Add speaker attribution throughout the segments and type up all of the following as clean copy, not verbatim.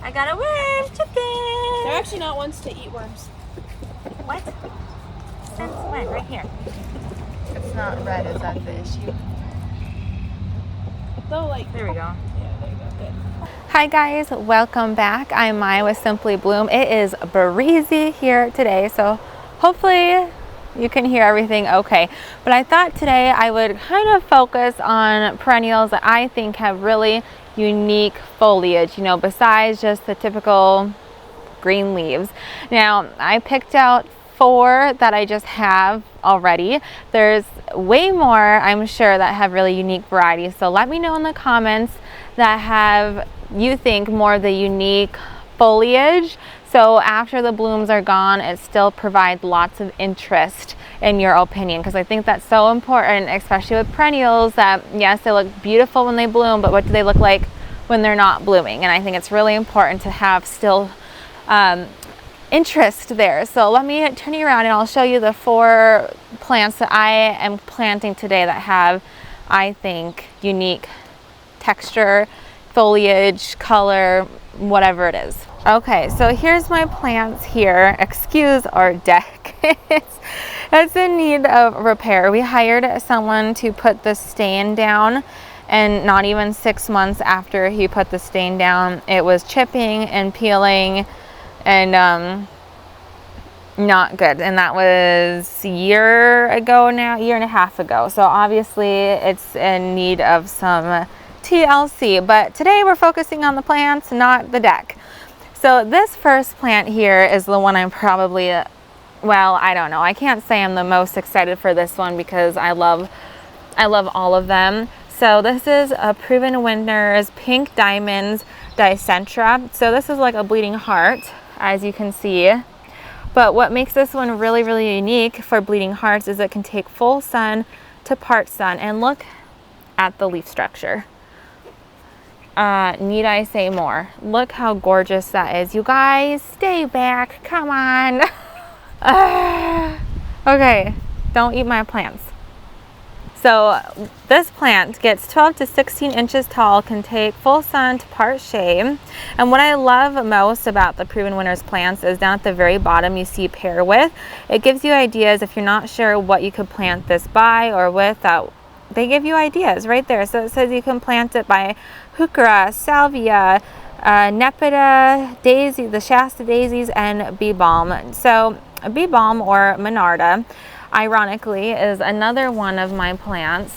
Speaker 1: I got a worm chicken.
Speaker 2: They're actually not ones to eat worms.
Speaker 1: What? Since when? Right here.
Speaker 3: It's not red, is that the issue?
Speaker 2: Though, like,
Speaker 1: There we go.
Speaker 2: yeah, there you go. Good.
Speaker 3: Hi guys, welcome back. I'm Maya with Simply Bloom. It is breezy here today, so hopefully you can hear everything okay. But I thought today I would kind of focus on perennials that I think have really unique foliage, you know, besides just the typical green leaves. Now, I picked out 4 that I just have already. There's way more, I'm sure, that have really unique varieties. So let me know in the comments that have, you think, more of the unique foliage. So after the blooms are gone, it still provides lots of interest in your opinion, because I think that's so important, especially with perennials, that yes, they look beautiful when they bloom, but what do they look like when they're not blooming? And I think it's really important to have still interest there. So let me turn you around and I'll show you the 4 plants that I am planting today that have, I think, unique texture, foliage, color, whatever it is. Okay, so here's my plants here. Excuse our deck. It's in need of repair. We hired someone to put the stain down, and not even 6 months after he put the stain down, it was chipping and peeling and not good. And that was a year ago now, a year and a half ago. So obviously it's in need of some TLC, but today we're focusing on the plants, not the deck. So this first plant here is the one I'm probably, well, I don't know. I can't say I'm the most excited for this one because I love all of them. So this is a Proven Winners Pink Diamonds Dicentra. So this is like a bleeding heart, as you can see. But what makes this one really, really unique for bleeding hearts is it can take full sun to part sun. And look at the leaf structure. Need I say more? Look how gorgeous that is. You guys, stay back. Come on. Okay, don't eat my plants. So this plant gets 12 to 16 inches tall, can take full sun to part shade. And what I love most about the Proven Winners plants is down at the very bottom you see pair with. It gives you ideas if you're not sure what you could plant this by or with. They give you ideas right there. So it says you can plant it by heuchera, salvia, nepeta, daisy, the Shasta daisies, and bee balm. So bee balm, or monarda, ironically, is another one of my plants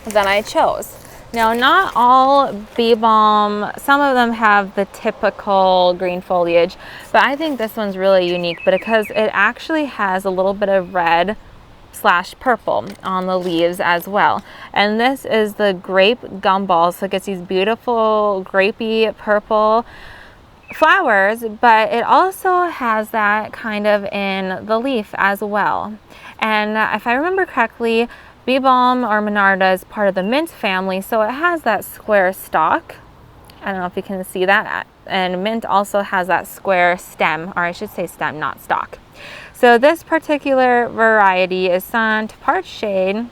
Speaker 3: that I chose. Now, not all bee balm, some of them have the typical green foliage, but I think this one's really unique because it actually has a little bit of red / purple on the leaves as well. And this is the grape gumball, so it gets these beautiful grapey purple flowers, but it also has that kind of in the leaf as well. And if I remember correctly, bee balm or monarda is part of the mint family, so it has that square stalk. I don't know if you can see that. And mint also has that square stem, or I should say stem, not stalk. So this particular variety is sun to part shade.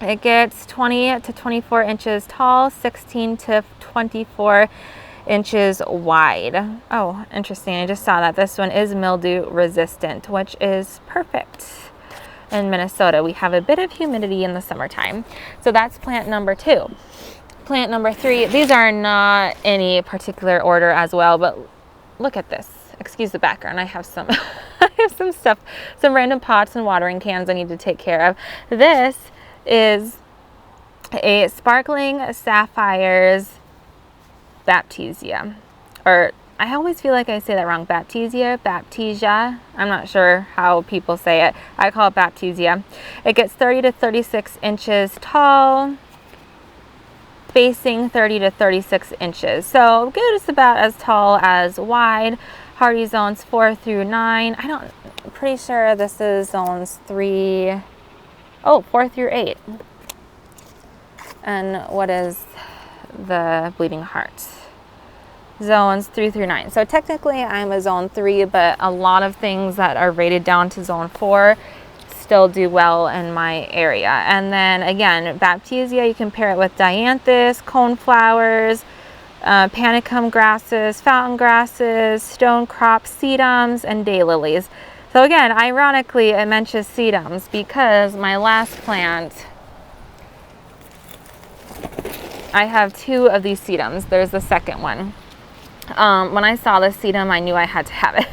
Speaker 3: It gets 20 to 24 inches tall, 16 to 24 inches wide. Oh, interesting. I just saw that this one is mildew resistant, which is perfect. In Minnesota, we have a bit of humidity in the summertime. So that's plant number 2. Plant number 3, these are not any particular order as well, but look at this. Excuse the background. I have some I have some stuff, some random pots and watering cans I need to take care of. This is a Sparkling Sapphires Baptisia, or I always feel like I say that wrong. Baptisia. I'm not sure how people say it. I call it Baptisia. It gets 30 to 36 inches tall, spacing 30 to 36 inches. So just about as tall as wide. Hardy zones 4 through 9. I'm pretty sure this is zones 4 through 8. And what is the bleeding heart? Zones 3 through 9. So technically I'm a zone 3, but a lot of things that are rated down to zone 4 still do well in my area. And then again, Baptisia, you can pair it with dianthus, coneflowers, panicum grasses, fountain grasses, stonecrop, sedums, and daylilies. So again, ironically, it mentions sedums because my last plant, I have 2 of these sedums. There's the second one. When I saw this sedum, I knew I had to have it.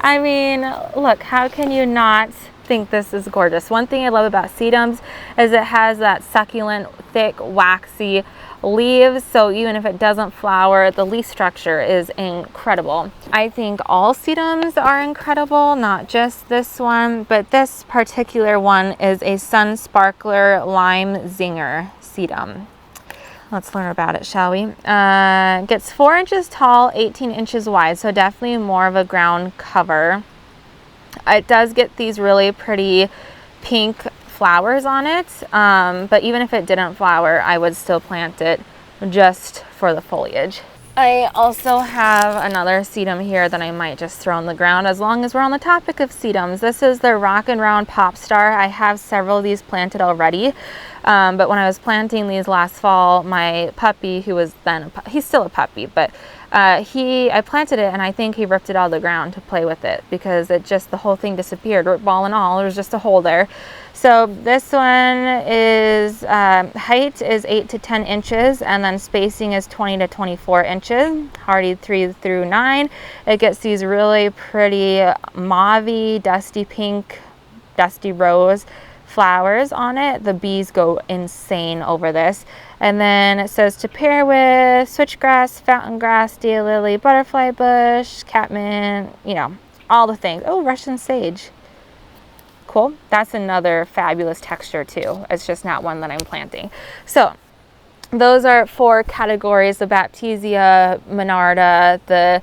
Speaker 3: I mean, look, how can you not think this is gorgeous? One thing I love about sedums is it has that succulent, thick, waxy leaves, so even if it doesn't flower, the leaf structure is incredible. I think all sedums are incredible, not just this one, but this particular one is a Sun Sparkler Lime Zinger sedum. Let's learn about it, shall we? Gets 4 inches tall, 18 inches wide, so definitely more of a ground cover. It does get these really pretty pink flowers on it, but even if it didn't flower, I would still plant it just for the foliage. I also have another sedum here that I might just throw on the ground as long as we're on the topic of sedums. This is the Rock and Round Pop Star. I have several of these planted already, but when I was planting these last fall, my puppy, who was then, he's still a puppy, but I planted it and I think he ripped it out of the ground to play with it because it just, the whole thing disappeared, root ball and all. There was just a hole there. So this one is, height is 8 to 10 inches and then spacing is 20 to 24 inches, hardy 3 through 9. It gets these really pretty mauve-y, dusty pink, dusty rose flowers on it. The bees go insane over this. And then it says to pair with switchgrass, fountain grass, daylily, butterfly bush, catmint, you know, all the things. Oh, Russian sage. Cool. That's another fabulous texture too. It's just not one that I'm planting. So those are 4 categories: the Baptisia, Monarda, the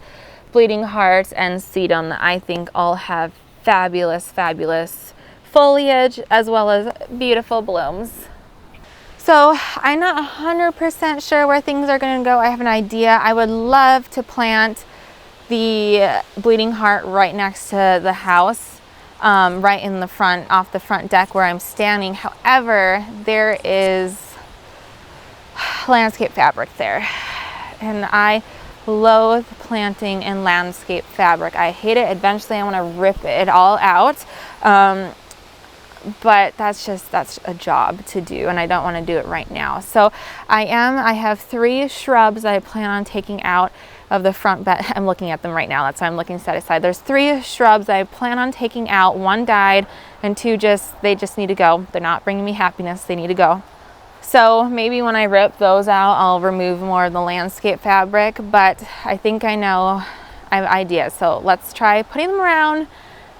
Speaker 3: Bleeding Heart, and Sedum, that I think all have fabulous, fabulous foliage as well as beautiful blooms. So I'm not 100% sure where things are going to go. I have an idea. I would love to plant the Bleeding Heart right next to the house. Right in the front, off the front deck where I'm standing. However, there is landscape fabric there, and I loathe planting in landscape fabric. I hate it. Eventually I want to rip it all out, but that's a job to do, and I don't want to do it right now. So I have 3 shrubs that I plan on taking out of the front bed. I'm looking at them right now. That's why I'm looking side to side. There's 3 shrubs I plan on taking out. 1 died and 2 they just need to go. They're not bringing me happiness. They need to go. So maybe when I rip those out, I'll remove more of the landscape fabric, but I think I know, I have ideas. So let's try putting them around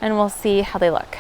Speaker 3: and we'll see how they look.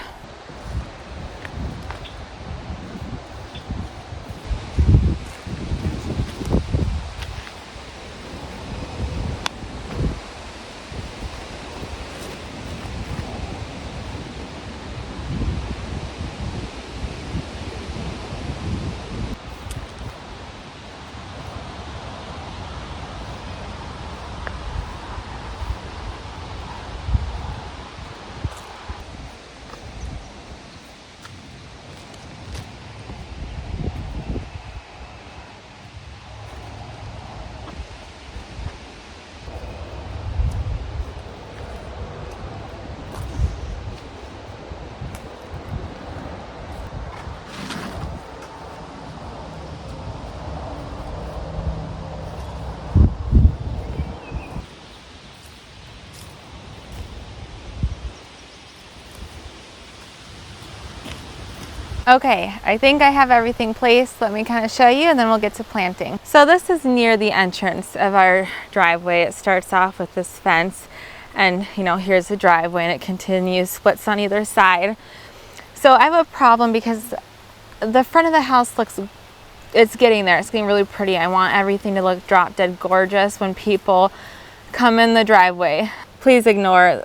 Speaker 3: Okay, I think I have everything placed. Let me kind of show you and then we'll get to planting. So this is near the entrance of our driveway. It starts off with this fence and here's the driveway and it continues, splits on either side. So I have a problem because the front of the house it's getting there. It's getting really pretty. I want everything to look drop dead gorgeous when people come in the driveway. Please ignore,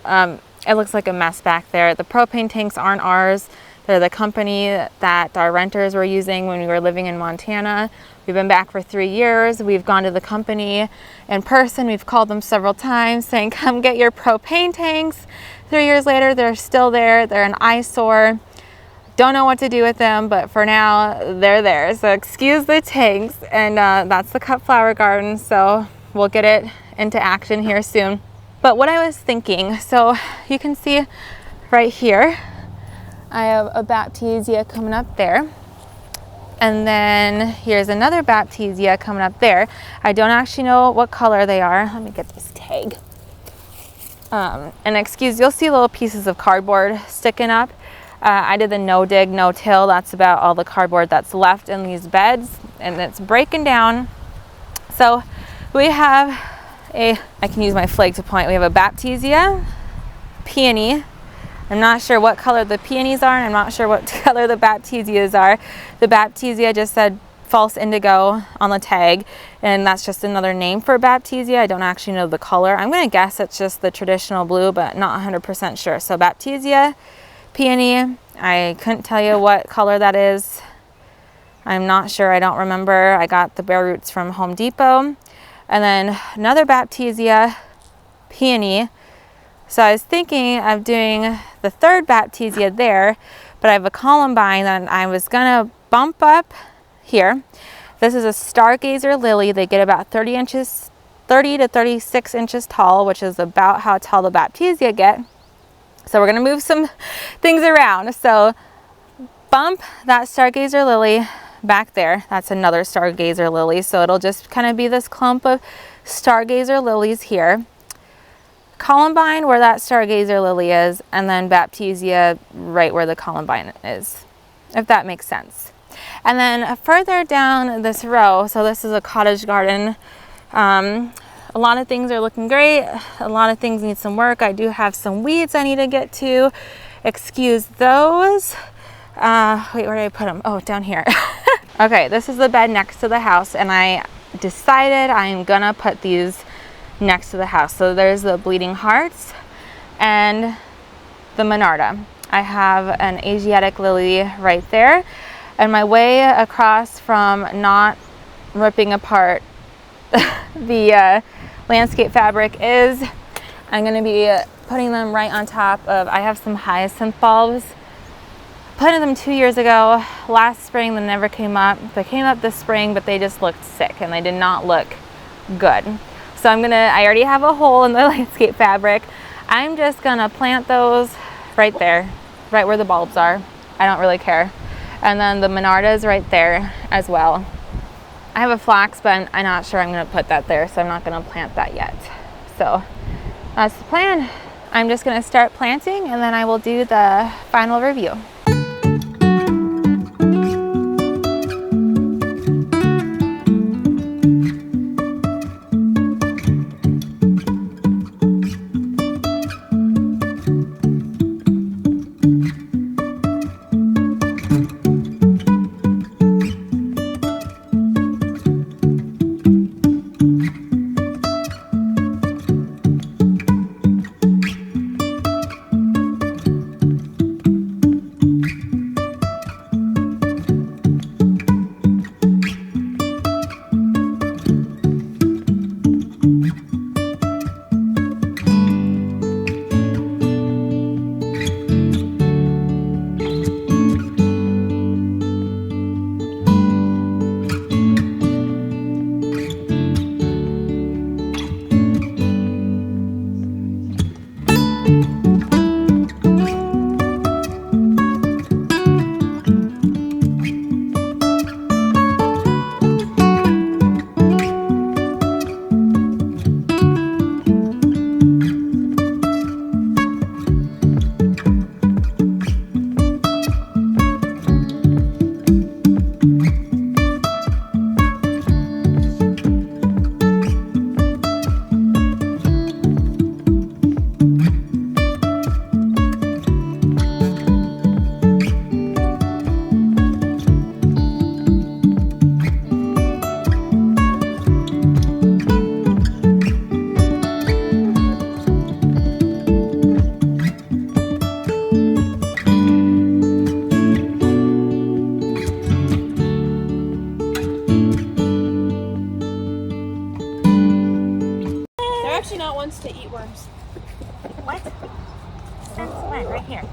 Speaker 3: it looks like a mess back there. The propane tanks aren't ours. They're the company that our renters were using when we were living in Montana. We've been back for 3 years. We've gone to the company in person. We've called them several times saying, come get your propane tanks. 3 years later, they're still there. They're an eyesore. Don't know what to do with them, but for now, they're there. So excuse the tanks. And that's the cut flower garden. So we'll get it into action here soon. But what I was thinking, so you can see right here, I have a Baptisia coming up there. And then here's another Baptisia coming up there. I don't actually know what color they are. Let me get this tag. And excuse, you'll see little pieces of cardboard sticking up. I did the no dig, no till. That's about all the cardboard that's left in these beds, and it's breaking down. So we have I can use my flag to point. We have a Baptisia, peony. I'm not sure what color the peonies are, and I'm not sure what color the Baptisias are. The Baptisia just said false indigo on the tag, and that's just another name for Baptisia. I don't actually know the color. I'm going to guess it's just the traditional blue, but not 100% sure. So Baptisia, peony. I couldn't tell you what color that is. I'm not sure. I don't remember. I got the bare roots from Home Depot. And then another Baptisia, peony. So I was thinking of doing the third Baptisia there, but I have a columbine that I was gonna bump up here. This is a stargazer lily. They get about 30 to 36 inches tall, which is about how tall the Baptisia get. So we're gonna move some things around. So bump that stargazer lily back there. That's another stargazer lily. So it'll just kind of be this clump of stargazer lilies here. Columbine where that stargazer lily is, and then Baptisia right where the columbine is, if that makes sense. And then further down this row, so this is a cottage garden. A lot of things are looking great. A lot of things need some work. I do have some weeds I need to get to. Excuse those. Wait, where did I put them? Oh, down here. Okay, this is the bed next to the house, and I decided I'm gonna put these next to the house. So there's the bleeding hearts and the monarda. I have an Asiatic lily right there, and my way across from not ripping apart the landscape fabric is I'm going to be putting them right on top of, I have some hyacinth bulbs. Planted them 2 years ago. Last spring they never came up. They came up this spring, but they just looked sick and they did not look good. So I already have a hole in the landscape fabric. I'm just gonna plant those right there, right where the bulbs are. I don't really care. And then the monarda is right there as well. I have a flax, but I'm not sure I'm gonna put that there, so I'm not gonna plant that yet. So that's the plan. I'm just gonna start planting, and then I will do the final review.
Speaker 2: To eat worms.
Speaker 1: What? Since when? Right here.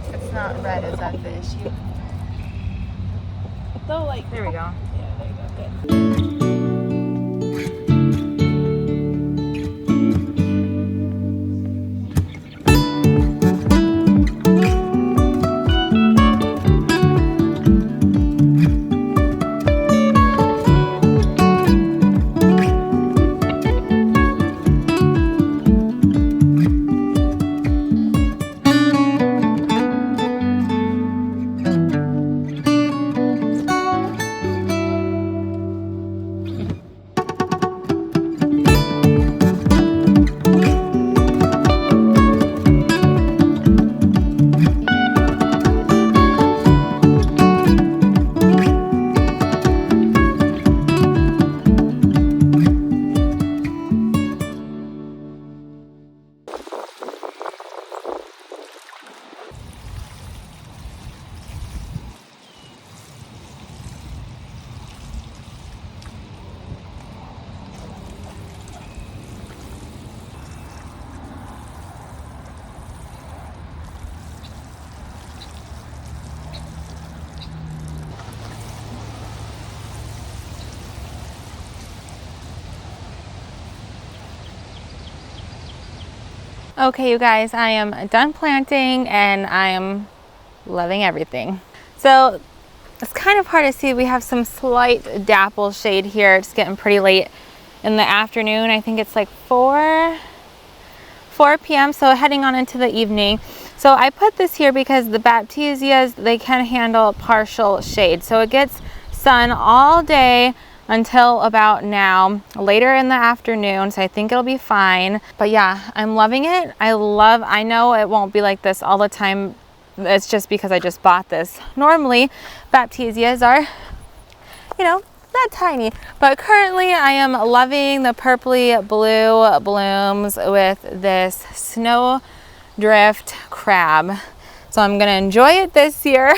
Speaker 3: It's not red, is that the issue?
Speaker 2: Though, like,
Speaker 3: there we go.
Speaker 2: Yeah, there you go. Good.
Speaker 3: Okay, you guys, I am done planting and I am loving everything. So it's kind of hard to see. We have some slight dapple shade here. It's getting pretty late in the afternoon. I think it's like 4 p.m. so heading on into the evening. So I put this here because the Baptisias, they can handle partial shade. So it gets sun all day until about now, later in the afternoon. So I think it'll be fine. But yeah, I'm loving it. I know it won't be like this all the time. It's just because I just bought this. Normally, Baptisias are, you know, not tiny, but currently I am loving the purpley blue blooms with this snowdrift crab. So I'm gonna enjoy it this year.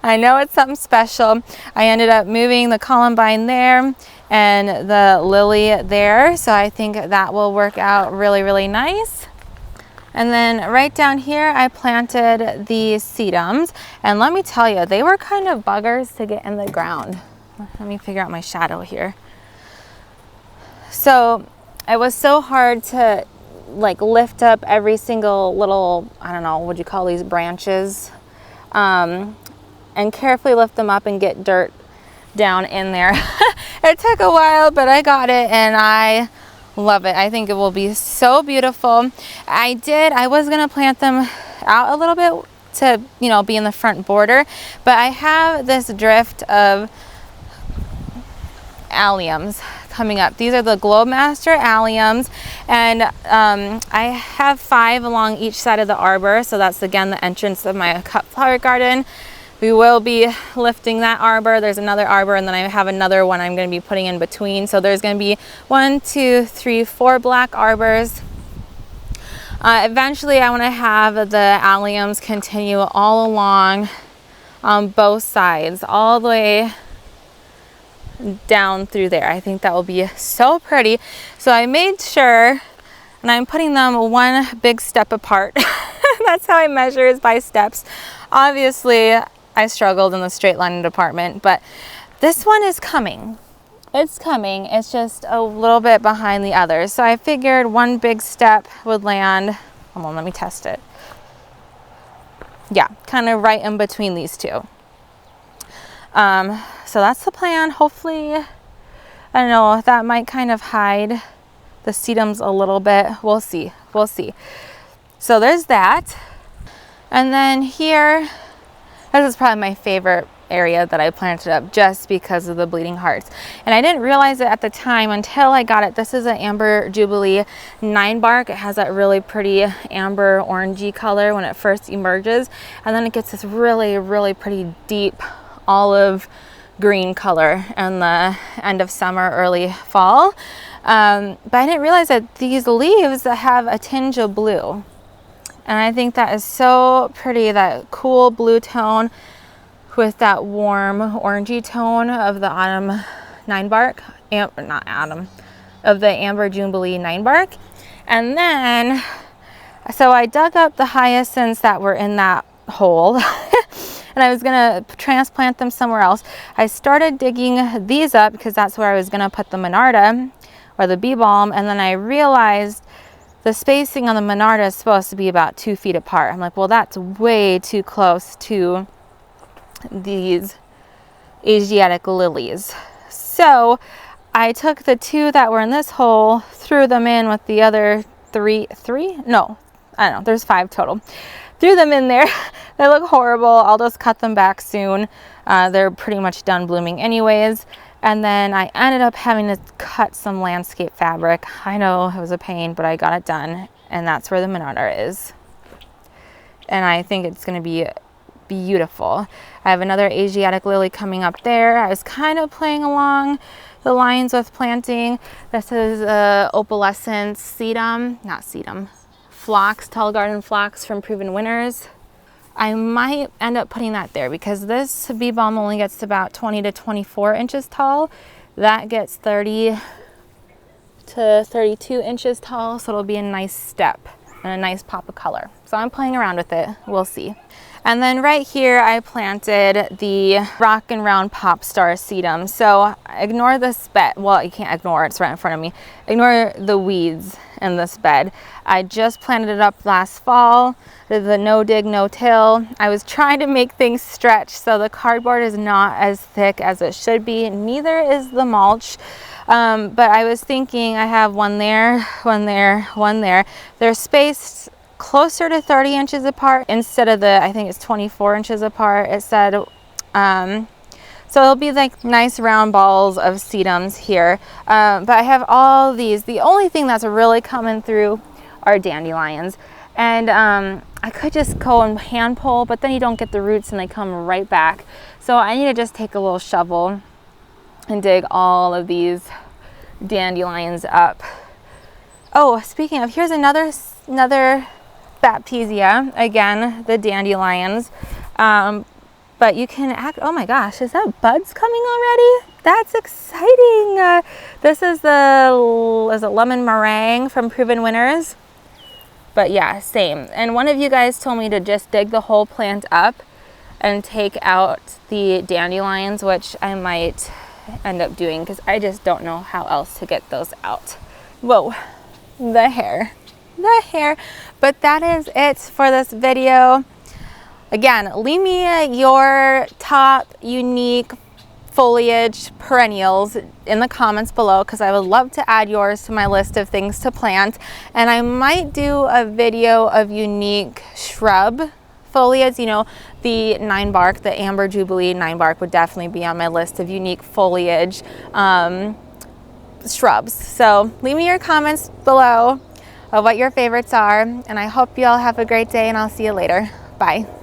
Speaker 3: I know it's something special. I ended up moving the columbine there and the lily there. So I think that will work out really, really nice. And then right down here, I planted the sedums. And let me tell you, they were kind of buggers to get in the ground. Let me figure out my shadow here. So it was so hard to like lift up every single little, I don't know, what do you call these, branches, and carefully lift them up and get dirt down in there. It took a while, but I got it and I love it. I think it will be so beautiful. I was gonna plant them out a little bit to, you know, be in the front border, but I have this drift of alliums coming up. These are the Globemaster alliums, and I have 5 along each side of the arbor. So that's again the entrance of my cut flower garden. We will be lifting that arbor. There's another arbor, and then I have another one I'm going to be putting in between. So there's going to be 1, 2, 3, 4 black arbors. Eventually I want to have the alliums continue all along on both sides, all the way down through there. I think that will be so pretty. So I made sure, and I'm putting them 1 big step apart. That's how I measure, is by steps. Obviously I struggled in the straight line department, but this one is coming. It's coming. It's just a little bit behind the others. So I figured 1 big step would land. Hold on, let me test it. Yeah, kind of right in between these 2. So that's the plan. Hopefully, I don't know, that might kind of hide the sedums a little bit. We'll see. We'll see. So there's that. And then here, this is probably my favorite area that I planted up just because of the bleeding hearts. And I didn't realize it at the time until I got it. This is an Amber Jubilee 9-bark. It has that really pretty amber orangey color when it first emerges. And then it gets this really, really pretty deep olive green color in the end of summer, early fall. But I didn't realize that these leaves have a tinge of blue. And I think that is so pretty, that cool blue tone with that warm orangey tone of the autumn 9-bark, not autumn, of the Amber Jubilee 9-bark. And then, so I dug up the hyacinths that were in that hole. And I was gonna transplant them somewhere else. I started digging these up because that's where I was gonna put the Monarda or the bee balm, and then I realized the spacing on the Monarda is supposed to be about 2 feet apart. I'm like, well, that's way too close to these Asiatic lilies. So I took the 2 that were in this hole, threw them in with the other 3? No, I don't know, there's 5 total. Threw them in there. They look horrible. I'll just cut them back soon. They're pretty much done blooming anyways. And then I ended up having to cut some landscape fabric. I know it was a pain, but I got it done. And that's where the Monarda is. And I think it's going to be beautiful. I have another Asiatic lily coming up there. I was kind of playing along the lines with planting. This is opalescent sedum, phlox, tall garden phlox from Proven Winners. I might end up putting that there because this bee balm only gets to about 20 to 24 inches tall. That gets 30 to 32 inches tall, so it'll be a nice step and a nice pop of color. So I'm playing around with it. We'll see. And then right here, I planted the Rock and Round Pop Star sedum. So ignore the well, you can't ignore it, it's right in front of me. Ignore the weeds in this bed. I just planted it up last fall, the no dig, no till. I was trying to make things stretch so the cardboard is not as thick as it should be, neither is the mulch. But I was thinking I have one there, one there, one there. They're spaced closer to 30 inches apart instead of the, I think it's 24 inches apart, it said. So it'll be like nice round balls of sedums here. But I have all these. The only thing that's really coming through are dandelions. And I could just go and hand pull, but then you don't get the roots and they come right back. So I need to just take a little shovel and dig all of these dandelions up. Oh, speaking of, here's another Baptisia, again, the dandelions. But you can oh my gosh, is that buds coming already? That's exciting. This is is it lemon meringue from Proven Winners? But yeah, same. And one of you guys told me to just dig the whole plant up and take out the dandelions, which I might end up doing because I just don't know how else to get those out. Whoa, the hair. But that is it for this video. Again, leave me your top unique foliage perennials in the comments below because I would love to add yours to my list of things to plant. And I might do a video of unique shrub foliage. You know, the 9-bark, the Amber Jubilee 9-bark would definitely be on my list of unique foliage shrubs. So leave me your comments below of what your favorites are. And I hope you all have a great day and I'll see you later. Bye.